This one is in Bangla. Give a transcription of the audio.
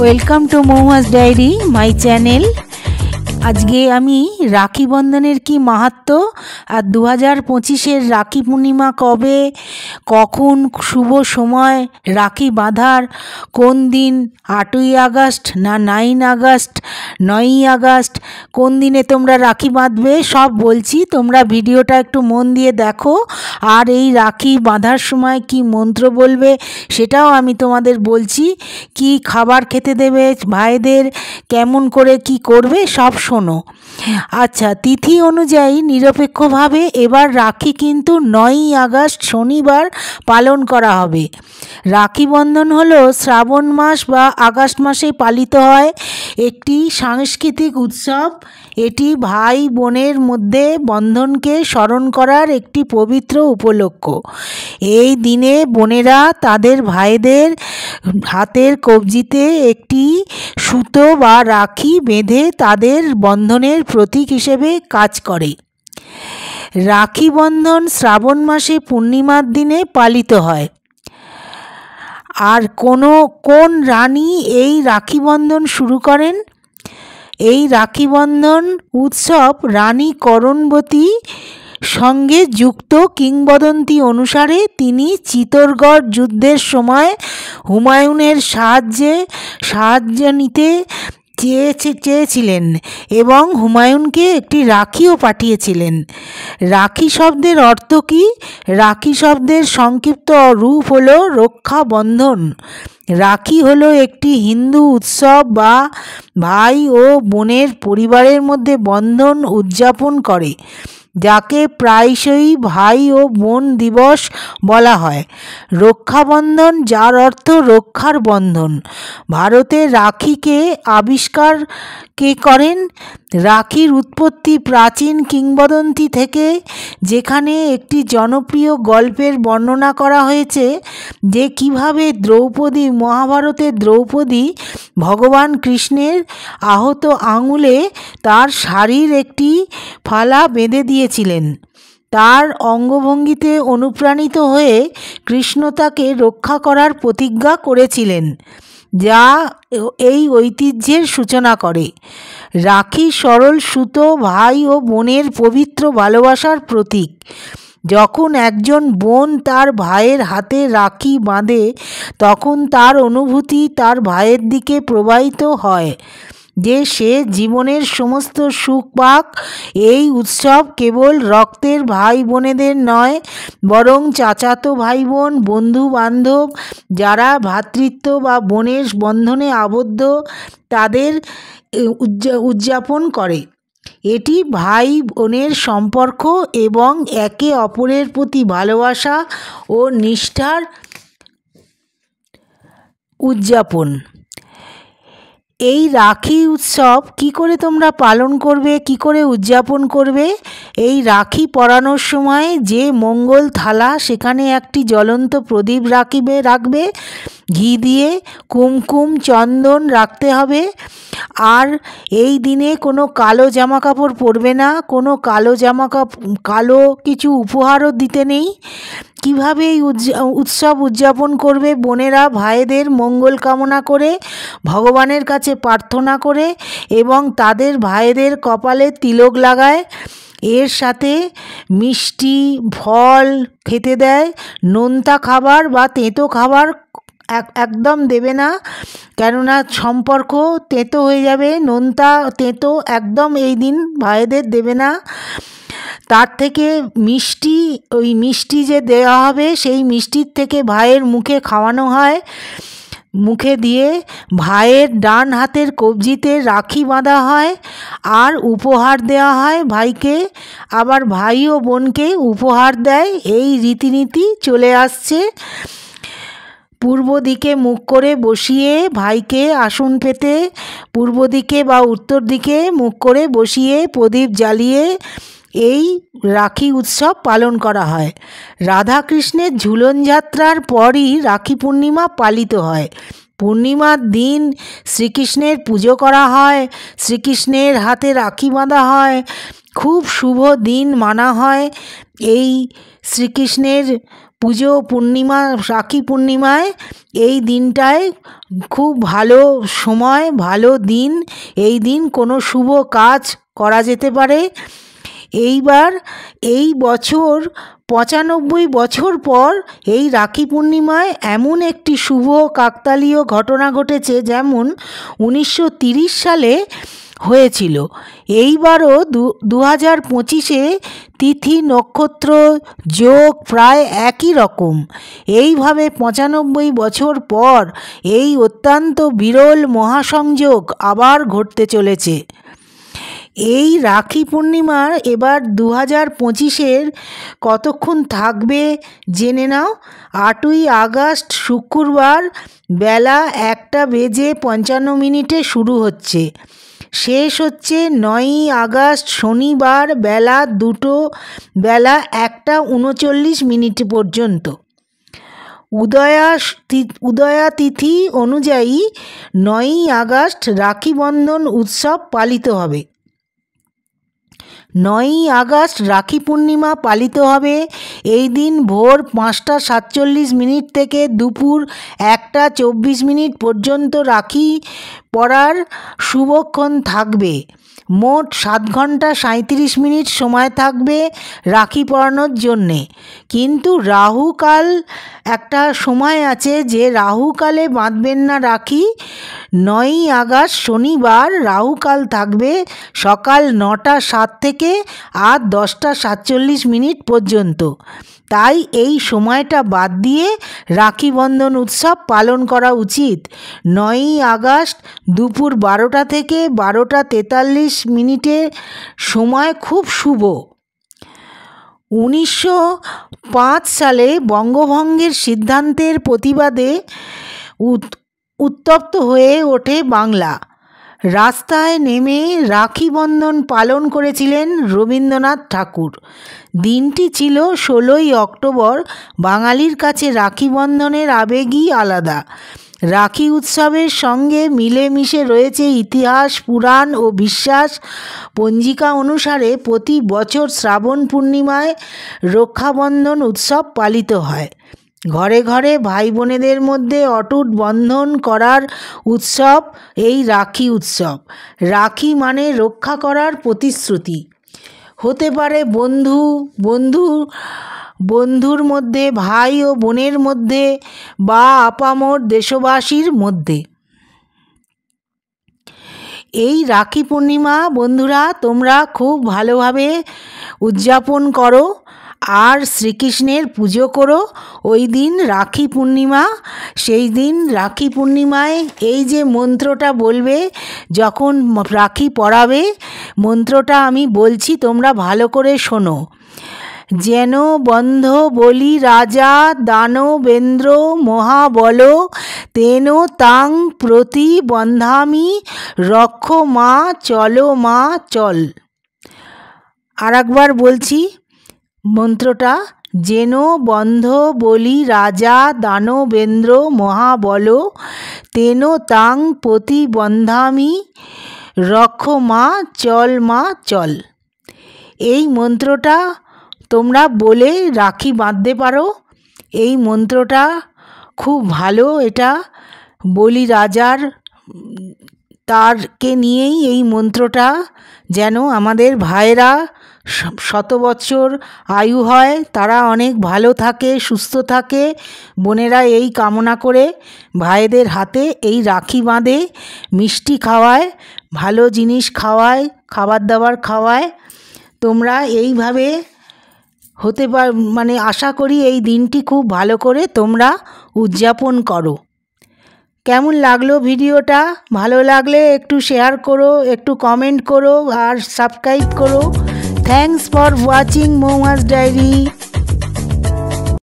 Welcome to Moumas diary my channel. আজকে আমি রাখি বন্ধনের কি মাহাত্ম্য আর 2025-এর রাখি পূর্ণিমা কবে, কখন শুভ সময়, রাখি বাঁধার কোন দিন, 8ই আগস্ট না 9 আগস্ট, 9ই আগস্ট, কোন দিনে তোমরা রাখি বাঁধবে সব বলছি। তোমরা ভিডিওটা একটু মন দিয়ে দেখো। আর এই রাখি বাঁধার সময় কি মন্ত্র বলবে সেটাও আমি তোমাদের বলছি। কি খাবার খেতে দেবে ভাইদের, কেমন করে কি করবে সব শোনো। আচ্ছা, তিথি অনুযায়ী নিরপেক্ষভাবে এবার রাখি কিন্তু 9ই আগস্ট শনিবার পালন করা হবে। রাখি বন্ধন হলো শ্রাবণ মাস বা আগস্ট মাসে পালিত হয় একটি সাংস্কৃতিক উৎসব। এটি ভাই বোনের মধ্যে বন্ধনকে স্মরণ করার একটি পবিত্র উপলক্ষ। এই দিনে বোনেরা তাদের ভাইদের হাতের কবজিতে একটি সুতো বা রাখি বেঁধে তাদের বন্ধনের প্রতীক হিসেবে কাজ করে। রাখি বন্ধন শ্রাবণ মাসে পূর্ণিমার দিনে পালিত হয়। আর কোন রানী এই রাখি বন্ধন শুরু করেন? এই রাখি বন্ধন উৎসব রানী করণবতী সঙ্গে যুক্ত। কিংবদন্তি অনুসারে তিনি চিত্তরগড় যুদ্ধের সময় হুমায়ুনের সাহায্য নিতে চেয়েছিলেন এবং হুমায়ুনকে একটি রাখিও পাঠিয়েছিলেন। রাখি শব্দের অর্থ কী? রাখি শব্দের সংক্ষিপ্ত রূপ হলো রক্ষা বন্ধন। রাখি হলো একটি হিন্দু উৎসব বা ভাই ও বোনের পরিবারের মধ্যে বন্ধন উদযাপন করে, যাকে প্রায়শই ভাই ও বোন দিবস বলা হয়। রক্ষাবন্ধন, যার অর্থ রক্ষার বন্ধন। ভারতে রাখিকে আবিষ্কার কে করেন? রাখির উৎপত্তি প্রাচীন কিংবদন্তি থেকে, যেখানে একটি জনপ্রিয় গল্পের বর্ণনা করা হয়েছে যে কিভাবে মহাভারতের দ্রৌপদী ভগবান কৃষ্ণের আহত আঙুলে তার শাড়ির একটি ফালা বেঁধে দিয়েছিলেন। তার অঙ্গভঙ্গিতে অনুপ্রাণিত হয়ে কৃষ্ণ তাকে রক্ষা করার প্রতিজ্ঞা করেছিলেন, যা এই ঐতিহ্যের সূচনা করে। রাখি সরল সুতো, ভাই ও বোনের পবিত্র ভালোবাসার প্রতীক। যখন একজন বোন তার ভাইয়ের হাতে রাখি বাঁধে, তখন তার অনুভূতি তার ভাইয়ের দিকে প্রবাহিত হয় যে সে জীবনের সমস্ত সুখ পাক। এই উৎসব কেবল রক্তের ভাই বোনেদের নয়, বরং চাচাতো ভাই বোন, বন্ধু বান্ধব যারা ভ্রাতৃত্ব বা বোনের বন্ধনে আবদ্ধ তাদের উদযাপন করে। এটি ভাই বোনের সম্পর্ক এবং একে অপরের প্রতি ভালোবাসা ও নিষ্ঠার উদযাপন। এই রাখি উৎসব কি করে তোমরা পালন করবে, কি করে উদযাপন করবে? এই রাখি পরানোর সময় যে মঙ্গল থালা, সেখানে একটি জ্বলন্ত প্রদীপ রাখবে। ঘি দিয়ে কুমকুম চন্দন রাখতে হবে। আর এই দিনে কোনো কালো জামা কাপড় পরবে না, কোনো কালো কিছু উপহারও দিতে নেই। কিভাবে এই উৎসব উদযাপন করবে? বোনেরা ভাইদের মঙ্গল কামনা করে, ভগবানের কাছে প্রার্থনা করে এবং তাদের ভাইদের কপালে তিলক লাগায়। এর সাথে মিষ্টি ফল খেতে দেয়। নোনতা খাবার বা তেঁতো খাবার একদম দেবে না, কেননা সম্পর্ক তেঁতো হয়ে যাবে। নোনতা তেঁতো একদম এই দিন ভাইদের দেবে না। তার থেকে ওই মিষ্টি যে দেওয়া হবে সেই মিষ্টির থেকে ভাইয়ের মুখে খাওয়ানো হয়। মুখে দিয়ে ভাইয়ের ডান হাতের কবজিতে রাখি বাঁধা হয় আর উপহার দেওয়া হয় ভাইকে। আবার ভাই ও বোনকে উপহার দেয়। এই রীতিনীতি চলে আসছে। পূর্ব দিকে মুখ করে বসিয়ে ভাইকে আসন পেতে, পূর্ব দিকে বা উত্তর দিকে মুখ করে বসিয়ে প্রদীপ জ্বালিয়ে এই রাখি উৎসব পালন করা হয়। রাধাকৃষ্ণের ঝুলন যাত্রার পরই রাখি পূর্ণিমা পালিত হয়। পূর্ণিমার দিন শ্রীকৃষ্ণের পুজো করা হয়, শ্রীকৃষ্ণের হাতে রাখি বাঁধা হয়। খুব শুভ দিন মানা হয় এই শ্রীকৃষ্ণের পুজো পূর্ণিমা, রাখি পূর্ণিমায় এই দিনটায় খুব ভালো সময়, ভালো দিন। এই দিন কোনো শুভ কাজ করা যেতে পারে। এইবার এই বছর ৯৫ বছর পর এই রাখি পূর্ণিমায় এমন একটি শুভ কাকতালীয় ঘটনা ঘটেছে, যেমন ১৯৩০ সালে হয়েছিল। এইবারও ২০২৫-এ তিথি নক্ষত্র যোগ প্রায় একই রকম। এইভাবে ৯৫ বছর পর এই অত্যন্ত বিরল মহাসংযোগ আবার ঘটতে চলেছে। এই রাখি পূর্ণিমার এবার ২০২৫-এর কতক্ষণ থাকবে জেনে নাও। ৮ই আগস্ট শুক্রবার বেলা ১:৫৫ শুরু হচ্ছে, শেষ হচ্ছে ৯ই আগস্ট শনিবার বেলা ১:৩৯ পর্যন্ত। উদয়া তিথি অনুযায়ী ৯ই আগস্ট রাখি বন্ধন উৎসব পালিত হবে। ৯ই আগস্ট রাখি পূর্ণিমা পালিত হবে। এই দিন ভোর ৫:৪৭ থেকে দুপুর ১:২৪ পর্যন্ত রাখি পরার শুভক্ষণ থাকবে। মোট ৭ ঘন্টা ৩৭ মিনিট সময় থাকবে রাখি পরানোর জন্যে। কিন্তু রাহুকাল একটা সময় আছে, যে রাহুকালে বাঁধবেন না রাখি। ৯ই আগস্ট শনিবার রাহুকাল থাকবে সকাল ৯:০৭ থেকে আর ১০:৪৭ পর্যন্ত। তাই এই সময়টা বাদ দিয়ে রাখি বন্ধন উৎসব পালন করা উচিত। ৯ই আগস্ট দুপুর ১২টা থেকে ১২:৪৩ সময় খুব শুভ। ১৯০৫ সালে বঙ্গভঙ্গের সিদ্ধান্তের প্রতিবাদে উত্তপ্ত হয়ে ওঠে বাংলা। রাস্তায় নেমে রাখি বন্ধন পালন করেছিলেন রবীন্দ্রনাথ ঠাকুর। দিনটি ছিল ১৬ই অক্টোবর। বাঙালির কাছে রাখি বন্ধনের আবেগই আলাদা। রাখি উৎসবের সঙ্গে মিলেমিশে রয়েছে ইতিহাস, পুরাণ ও বিশ্বাস। পঞ্জিকা অনুসারে প্রতি বছর শ্রাবণ পূর্ণিমায় রক্ষাবন্ধন উৎসব পালিত হয়। ঘরে ঘরে ভাই বোনেদের মধ্যে অটুট বন্ধন করার উৎসব এই রাখি উৎসব। রাখি মানে রক্ষা করার প্রতিশ্রুতি। হতে পারে বন্ধুর মধ্যে, ভাই ও বোনের মধ্যে, বা আপামর দেশবাসীর মধ্যে। এই রাখি পূর্ণিমা বন্ধুরা তোমরা খুব ভালোভাবে উদযাপন করো আর শ্রীকৃষ্ণের পুজো করো। ওই দিন রাখি পূর্ণিমা, সেই দিন রাখি পূর্ণিমায় এই যে মন্ত্রটা বলবে যখন রাখি পরাবে, মন্ত্রটা আমি বলছি, তোমরা ভালো করে শোনো। যেন বন্ধ বলি রাজা দানবেন্দ্র মহাবল, তেন তাং প্রতি বন্ধামি রক্ষ মা চলো মা চল। আর একবার বলছি মন্ত্রটা। যেন বন্ধ বলি রাজা দানবেন্দ্র মহাবল, তেন তাং প্রতি বন্ধামি রক্ষ মা চল। এই মন্ত্রটা তোমরা বলে রাখি বাঁধতে পারো। এই মন্ত্রটা খুব ভালো। এটা বলি রাজার তারকে নিয়েই এই মন্ত্রটা, যেন আমাদের ভাইয়েরা ১০০ বছর আয়ু হয়, তারা অনেক ভালো থাকে, সুস্থ থাকে। বোনেরা এই কামনা করে ভাইদের হাতে এই রাখি বাঁধে, মিষ্টি খাওয়ায়, ভালো জিনিস খাওয়ায়, খাবার দাবার খাওয়ায়। তোমরা এইভাবে আশা করি এই দিনটি খুব ভালো করে তোমরা উদযাপন করো। কেমন লাগলো ভিডিওটা? ভালো লাগলে একটু শেয়ার করো, একটু কমেন্ট করো আর সাবস্ক্রাইব করো। Thanks for watching Moumas diary.